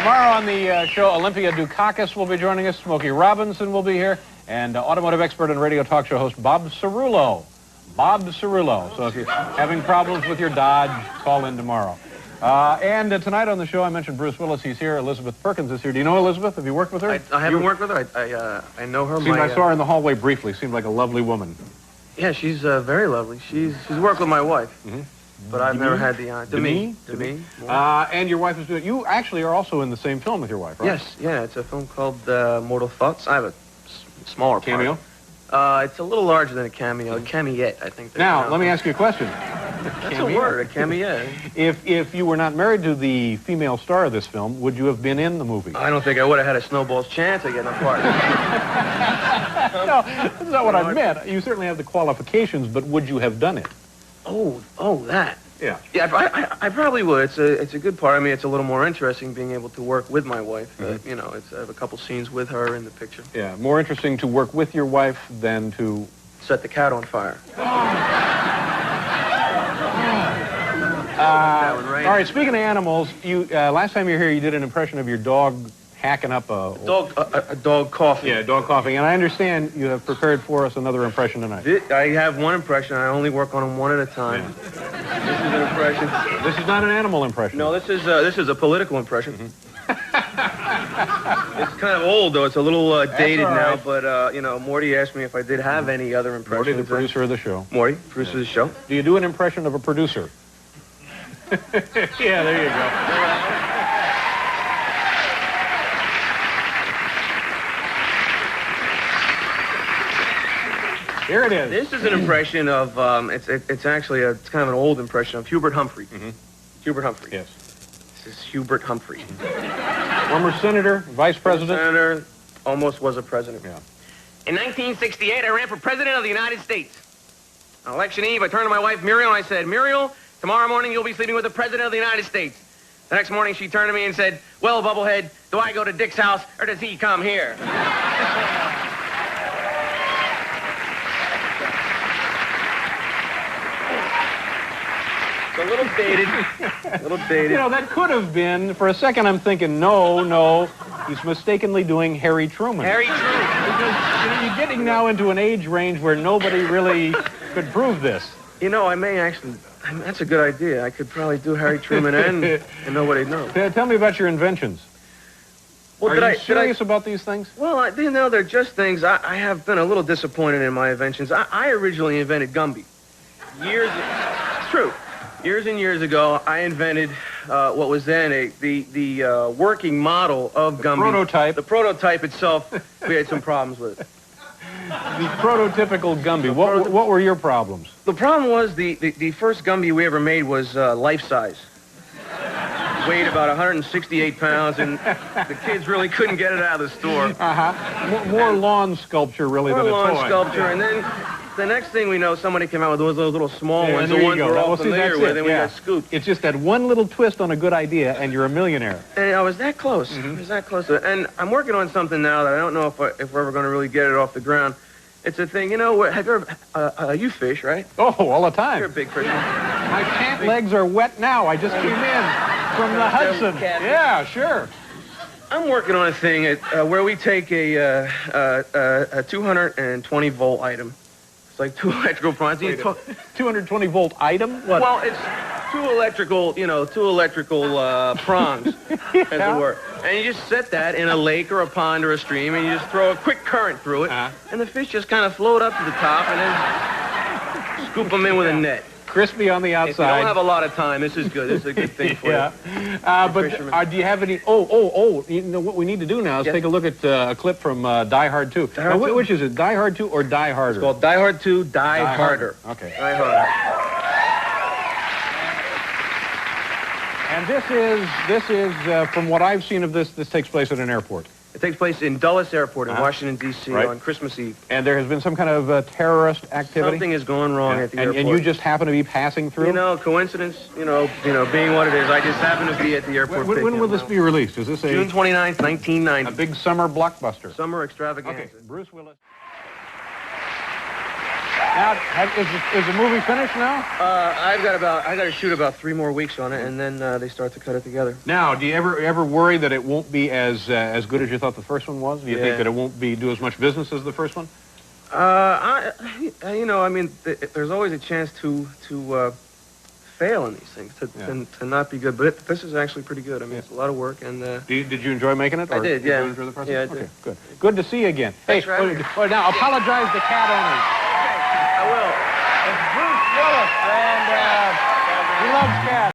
Tomorrow on the show, Olympia Dukakis will be joining us. Smokey Robinson will be here. And automotive expert and radio talk show host Bob Cerullo. Bob Cerullo. So if you're having problems with your Dodge, call in tomorrow. And tonight on the show, I mentioned Bruce Willis. He's here. Elizabeth Perkins is here. Do you know Elizabeth? Have you worked with her? I haven't worked with her. I know her. I saw her in the hallway briefly. Seemed like a lovely woman. Yeah, she's very lovely. She's worked with my wife. Mm-hmm. But I've never had the honor. To me. And your wife is doing. You actually are also in the same film with your wife, right? Yes. Yeah, it's a film called Mortal Thoughts. I have a smaller cameo. It's a little larger than a cameo. A camiette, I think. Now, let me ask you a question. That's a word, a camiette. If you were not married to the female star of this film, would you have been in the movie? I don't think I would have had a snowball's chance of getting a part. No, that's not what I meant. You certainly have the qualifications, but would you have done it? Oh, that. Yeah. Yeah, I probably would. It's a good part. I mean, it's a little more interesting being able to work with my wife. Mm-hmm. You know, I have a couple scenes with her in the picture. Yeah, more interesting to work with your wife than to set the cat on fire. All right, speaking of animals, you last time you were here, you did an impression of your dog hacking up a dog coughing. Yeah, dog coughing. And I understand you have prepared for us another impression tonight. I have one impression. I only work on them one at a time. Yeah. This is an impression. This is not an animal impression. No, this is a political impression. Mm-hmm. It's kind of old, though. It's a little dated now, but, you know, Morty asked me if I did have any other impressions. Morty, the producer of the show. Morty, producer of the show. Do you do an impression of a producer? Yeah, there you go. Here it is. This is an impression of, it's actually it's kind of an old impression of Hubert Humphrey. Mm-hmm. Hubert Humphrey. Yes. This is Hubert Humphrey. Former senator, vice president. Senator, almost was a president. Yeah. In 1968, I ran for president of the United States. On election eve, I turned to my wife, Muriel, and I said, Muriel, tomorrow morning you'll be sleeping with the president of the United States. The next morning, she turned to me and said, well, Bubblehead, do I go to Dick's house or does he come here? A little dated. A little dated. You know, that could have been, for a second I'm thinking, no, he's mistakenly doing Harry Truman. Harry Truman. Because, you know, you're getting now into an age range where nobody really could prove this. You know, I may actually, that's a good idea. I could probably do Harry Truman and nobody knows. Tell me about your inventions. Well, Are you serious about these things? Well, you know, they're just things. I have been a little disappointed in my inventions. I originally invented Gumby. It's true. Years and years ago, I invented what was then the working model of Gumby. Prototype. The prototype itself, we had some problems with. The prototypical Gumby. What were your problems? The problem was the first Gumby we ever made was life-size. Weighed about 168 pounds, and the kids really couldn't get it out of the store. Uh-huh. More lawn sculpture, really, than a toy. More lawn sculpture, and then the next thing we know, somebody came out with those little small ones, the ones we're all familiar with, and we got scooped. It's just that one little twist on a good idea, and you're a millionaire. And I was that close. I was that close to it. And I'm working on something now that I don't know if we're ever going to really get it off the ground. It's a thing, you know, have you ever, you fish, right? Oh, all the time. You're a big fisherman. My pant legs are wet now. I just came in from the Hudson. Yeah, sure. I'm working on a thing where we take a 220-volt item. It's like two electrical prongs. 220-volt item? What? Well, it's two electrical prongs, as it were. And you just set that in a lake or a pond or a stream, and you just throw a quick current through it, and the fish just kind of float up to the top, and then scoop them in with a net. Crispy on the outside. If you don't have a lot of time, this is good. This is a good thing for you. But do you have any... You know, what we need to do now is take a look at a clip from Die Hard 2. Which is it, Die Hard 2 or Die Harder? It's called Die Hard 2, Die Harder. Okay. Die Harder. And this is from what I've seen of this takes place at an airport. It takes place in Dulles Airport in Washington, D.C. on Christmas Eve. And there has been some kind of terrorist activity? Something is going wrong at the airport. And you just happen to be passing through? You know, coincidence, you know, being what it is, I just happen to be at the airport. When will this be released? Is this June 29th, 1990. A big summer blockbuster? Summer extravaganza. Okay, Bruce Willis. Now, is the movie finished now? I got to shoot about 3 more weeks on it, and then they start to cut it together. Now, do you ever worry that it won't be as good as you thought the first one was? Do you think that it won't do as much business as the first one? There's always a chance to fail in these things, to not be good. But this is actually pretty good. I mean, it's a lot of work. And did you enjoy making it? I did, yeah. Did you enjoy the process? Yeah, I did. Okay, good. Good to see you again. Thanks Hey, for having me. well, now apologize to cat owners. I will. It's Bruce Willis, and he loves cats.